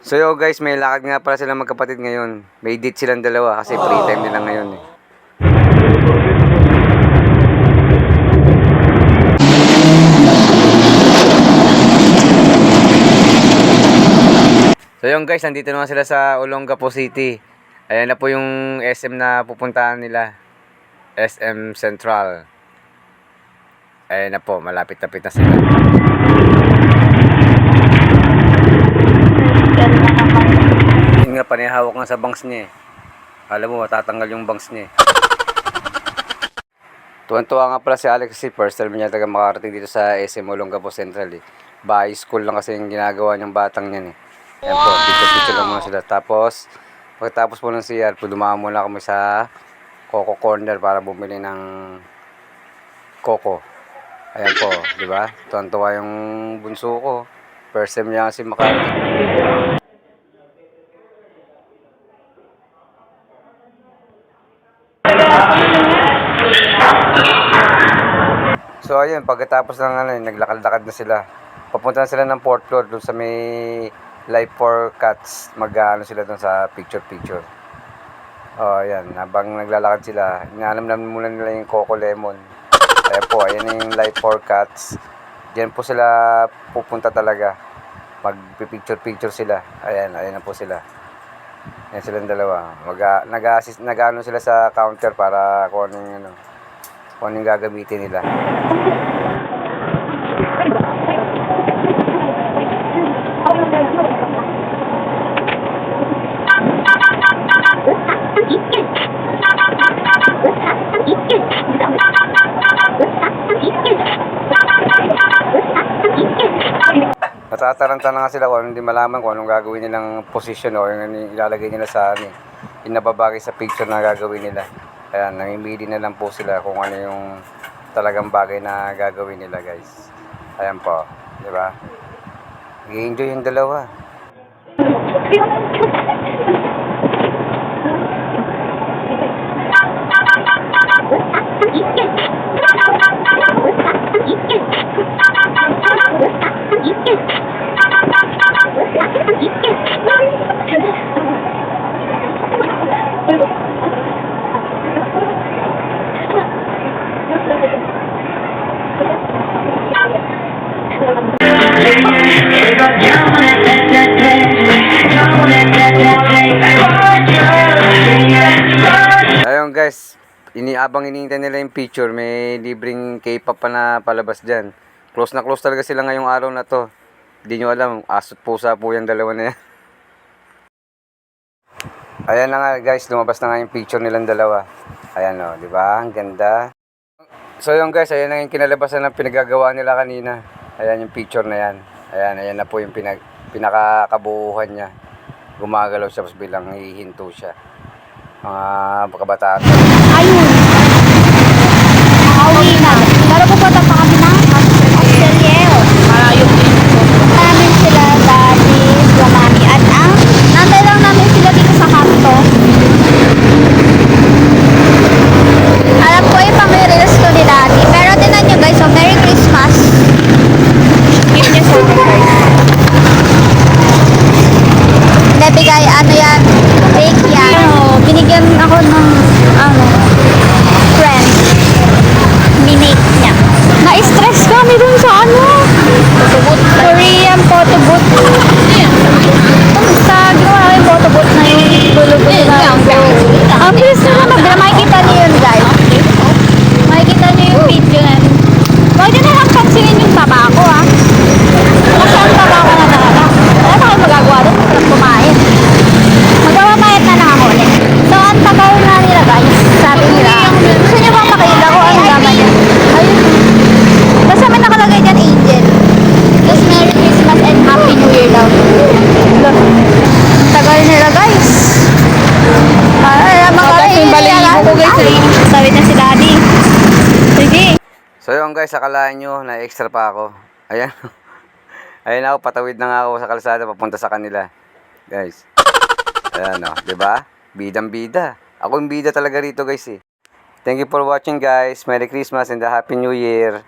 So yo guys, may lakad nga pala silang magkapatid ngayon. May date silang dalawa kasi free time nila ngayon eh. So yun guys, nandito naman sila sa Olongapo City. Ayan na po yung SM na pupuntahan nila. SM Central. Ayan na po, malapit-lapit na sila. Yun nga, panihawak nga sa bangs niya eh. Alam mo, matatanggal yung bangs niya eh. Tuwan-tuwa nga pala si Alex kasi first time niya talaga makarating dito sa SM Olongapo Central eh. Bahay school lang kasi yung ginagawa niyang batang niyan eh. Ayan po, picture lang muna sila. Tapos, pagkatapos po ng CR, dumaan muna kami sa Coco Corner para bumili ng Coco. Ayan po, di ba? Tuwan-tuwa yung bunso ko. First time niya kasi makarating. So ayun, pagkatapos ng naglakad-lakad na sila. Papunta na sila ng 4th floor doon sa may Life for Cats. Mag-ano sila doon sa picture-picture. Oh, ayan, habang naglalakad sila, inaanam naman muna nila yung Coco Lemon. Ayan po, ayan yung Life for Cats. Diyan po sila pupunta talaga. Mag-picture-picture sila. Ayan, ayan na po sila. Ayan silang dalawa. Nag-assist, nag-ano sila sa counter para kung anong gagamitin nila. Natataranta na nga sila kung hindi malaman kung anong gagawin nilang position o yung ilalagay nila sa inababagay sa picture na gagawin nila. Kaya namimili na lang po sila kung ano yung talagang bagay na gagawin nila guys. Ayan po, di ba? I-enjoy yung dalawa. Ayun guys, abang iniintay nila yung picture, may libreng K-pop pa na palabas dyan. Close na close talaga sila ngayong araw na to. Hindi nyo alam, asot pusa po yung dalawa na yan. Ayan na nga guys, lumabas na nga yung picture nilang dalawa. Ayan o, di ba? Ang ganda. So yun guys, ayan na yung kinalabasan ng pinagagawa nila kanina. Ayan yung picture na yan. Ayan na po yung pinakakabuuhan niya. Gumagalaw siya, tapos bilang hihinto siya. Mga kabataan. Ayun. Nakauwi na. Pero pupunta pa kami ng Australia. Malayo din. Namin sila daddy, sila mami, at nantay lang namin sila dito sa kanto. Alam ko pang-release ko ni daddy. Pero tinan nyo guys, so Merry Christmas. Give niyo sa akin guys. Nabigay yan, fake yan. Binigyan ako ng friend. Minate niya. Na-stress kami dun sa photobooth. Korean photobooth. Sa ginawa namin photobooth na yung gulo-gulo na ang bilis na makikita niyo yun guys. Makikita niyo yung video na yun. Huwag nyo na lang pansinin yung tabako kasi ang tabako na talaga. Wala na kayo magagawa doon. Masarap kumain. Magpapamayat na lang ako ulit. So, ang tagal na nila guys. Sabi nila, gusto nyo bang makita ko ang laman niya? Ayun. Basta may nakalagay dyan, Angel. Just Merry Christmas and Happy New Year daw. Tagal nila guys. Magaling balihin ko guys. Sabi na si Daddy. Sige. So yun guys, akalaan nyo na extra pa ako. Ayan. Ayan ako, patawid na nga ako sa kalsada papunta sa kanila. Guys. Ayan o, diba? Bidang-bida. Ako yung bida talaga rito guys eh. Thank you for watching guys. Merry Christmas and a Happy New Year.